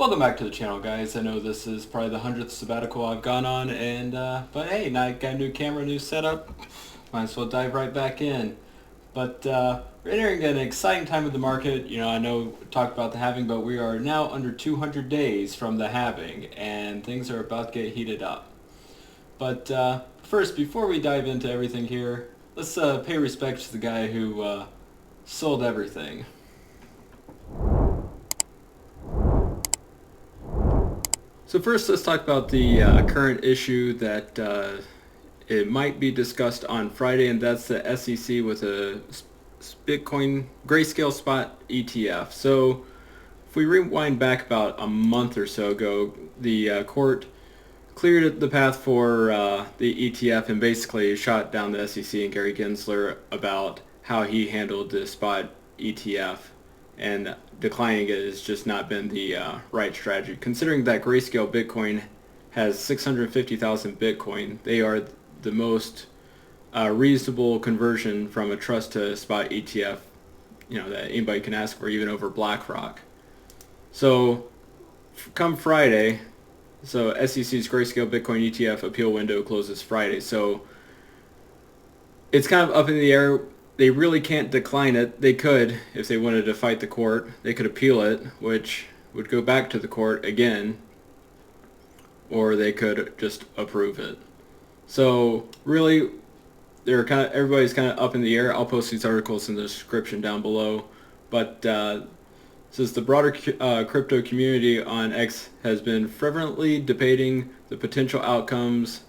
Welcome back to the channel, guys. I know this is probably the 100th sabbatical I've gone on, and but hey, now I got a new camera, new setup. Might as well dive right back in. But we're entering an exciting time of the market. You know, I know we talked about the halving, but we are now under 200 days from the halving, and things are about to get heated up. But first, before we dive into everything here, let's pay respect to the guy who sold everything. So first, let's talk about the current issue that it might be discussed on Friday, and that's the SEC with a Bitcoin Grayscale spot ETF. So if we rewind back about a month or so ago, the court cleared the path for the ETF and basically shot down the SEC and Gary Gensler about how he handled the spot ETF, and declining it has just not been the right strategy. Considering that Grayscale Bitcoin has 650,000 Bitcoin, they are the most reasonable conversion from a trust to spot ETF, you know, that anybody can ask for, even over BlackRock. So come Friday, so SEC's Grayscale Bitcoin ETF appeal window closes Friday. So it's kind of up in the air. They really can't decline it. They could, if they wanted to fight the court, they could appeal it, which would go back to the court again, or they could just approve it. So really, everybody's kind of up in the air. I'll post these articles in the description down below. But since the broader crypto community on X has been fervently debating the potential outcomes,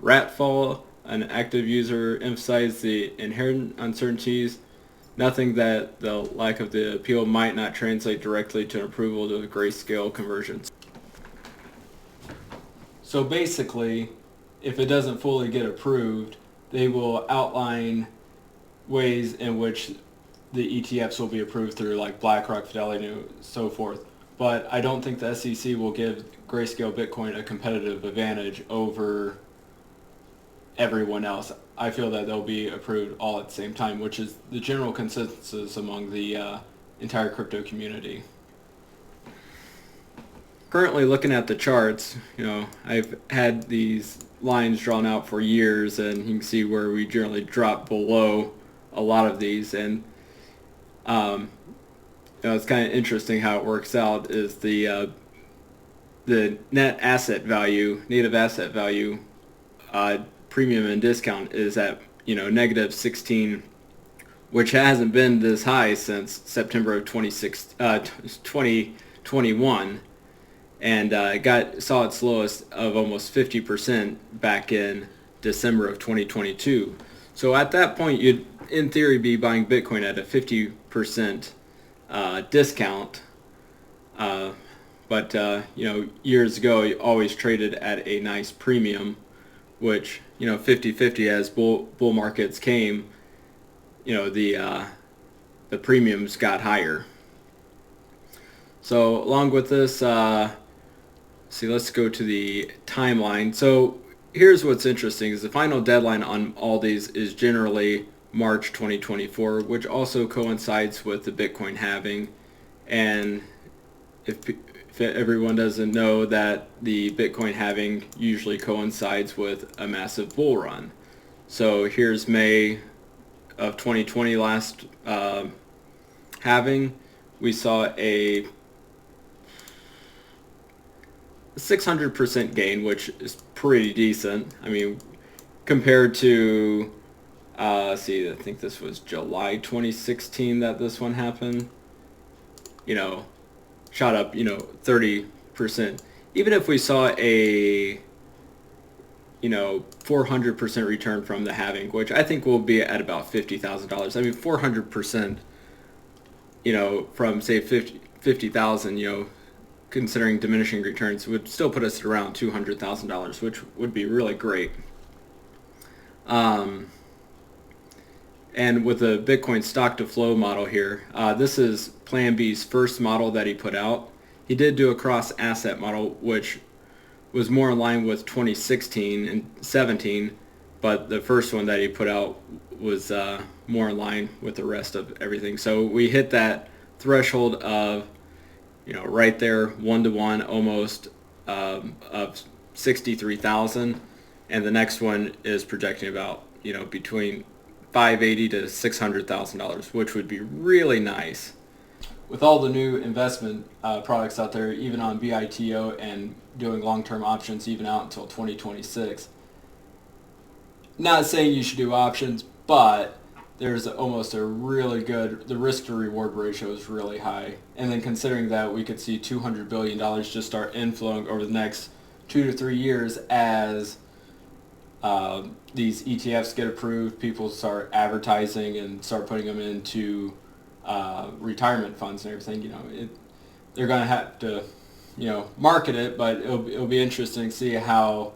ratfall, an active user emphasized the inherent uncertainties, nothing that the lack of the appeal might not translate directly to an approval of the Grayscale conversions. So basically, if it doesn't fully get approved, they will outline ways in which the ETFs will be approved through, like BlackRock, Fidelity, and so forth. But I don't think the SEC will give Grayscale Bitcoin a competitive advantage over everyone else. I feel that they'll be approved all at the same time, which is the general consensus among the entire crypto community. Currently looking at the charts, you know, I've had these lines drawn out for years, and you can see where we generally drop below a lot of these, and you know, it's kind of interesting how it works out. Is the net asset value, native asset value, premium and discount is at, you know, negative 16, which hasn't been this high since September of 2021, and saw its lowest of almost 50% back in December of 2022. So at that point, you'd in theory be buying Bitcoin at a 50% discount, but you know, years ago you always traded at a nice premium, which, you know, 50-50 as bull markets came, you know, the premiums got higher. So along with this, let's go to the timeline. So here's what's interesting is the final deadline on all these is generally March 2024, which also coincides with the Bitcoin halving. And if everyone doesn't know, that the Bitcoin halving usually coincides with a massive bull run. So here's May of 2020, last halving. We saw a 600% gain, which is pretty decent. I mean, compared to, I think this was July 2016 that this one happened. You know, shot up, you know, 30%. Even if we saw a, you know, 400% return from the halving, which I think will be at about $50,000. I mean, 400%, you know, from say 50,000, you know, considering diminishing returns, would still put us at around $200,000, which would be really great. And with the Bitcoin stock to flow model here, this is Plan B's first model that he put out. He did do a cross asset model, which was more in line with 2016 and 17, but the first one that he put out was more in line with the rest of everything. So we hit that threshold of right there, 1-to-1 almost, of 63,000, and the next one is projecting about between 580 to $600,000, which would be really nice. With all the new investment products out there, even on BITO and doing long-term options even out until 2026. Not saying you should do options, but there's almost a really good, the risk to reward ratio is really high. And then considering that we could see $200 billion just start inflowing over the next 2 to 3 years as these ETFs get approved, people start advertising and start putting them into retirement funds and everything, they're going to have to, market it, but it'll be interesting to see how,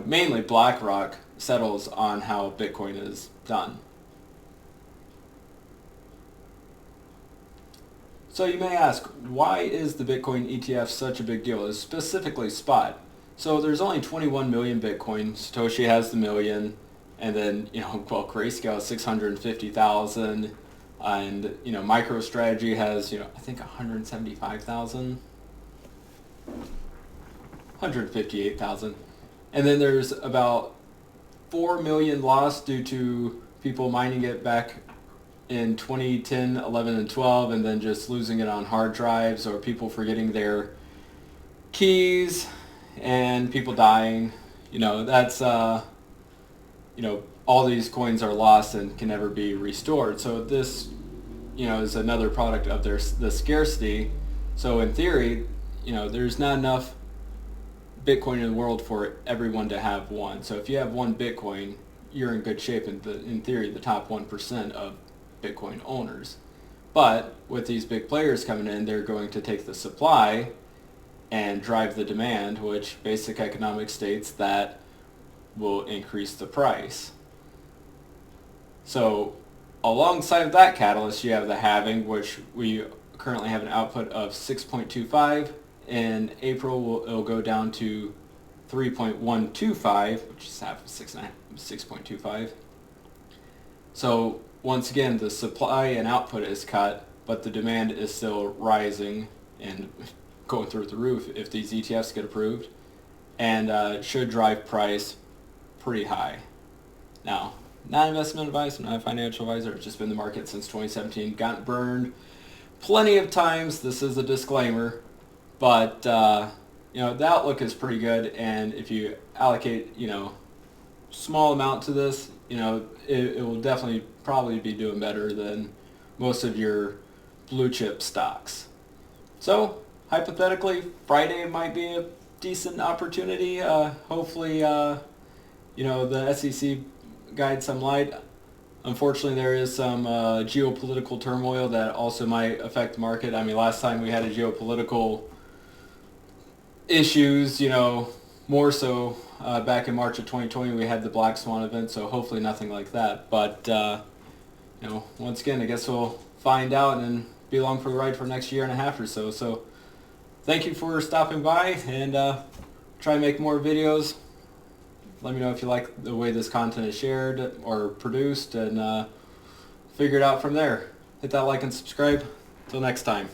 mainly BlackRock settles on how Bitcoin is done. So you may ask, why is the Bitcoin ETF such a big deal? It's specifically spot. So there's only 21 million Bitcoin. Satoshi has the million. And then, Grayscale has 650,000. And, MicroStrategy has, I think 175,000. 158,000. And then there's about 4 million lost due to people mining it back in 2010, 11, and 12, and then just losing it on hard drives, or people forgetting their keys and people dying. That's, all these coins are lost and can never be restored. So this, is another product of the scarcity. So in theory, there's not enough Bitcoin in the world for everyone to have one. So if you have one Bitcoin, you're in good shape in theory, the top 1% of Bitcoin owners. But with these big players coming in, they're going to take the supply and drive the demand, which basic economics states that will increase the price. So alongside that catalyst, you have the halving, which we currently have an output of 6.25. In April, it'll go down to 3.125, which is half of 6.25. So once again, the supply and output is cut, but the demand is still rising and going through the roof if these ETFs get approved, and should drive price pretty high. Now, not investment advice, I'm not a financial advisor. It's just been the market since 2017. Gotten burned plenty of times. This is a disclaimer. But, the outlook is pretty good, and if you allocate, small amount to this, it will definitely probably be doing better than most of your blue chip stocks. So, hypothetically, Friday might be a decent opportunity. Hopefully, the SEC guides some light. Unfortunately, there is some geopolitical turmoil that also might affect the market. I mean, last time we had a geopolitical issues, more so back in March of 2020, we had the Black Swan event, so hopefully nothing like that. But, once again, I guess we'll find out and be along for the ride for the next year and a half or so. So thank you for stopping by, and try and make more videos. Let me know if you like the way this content is shared or produced, and figure it out from there. Hit that like and subscribe. Till next time.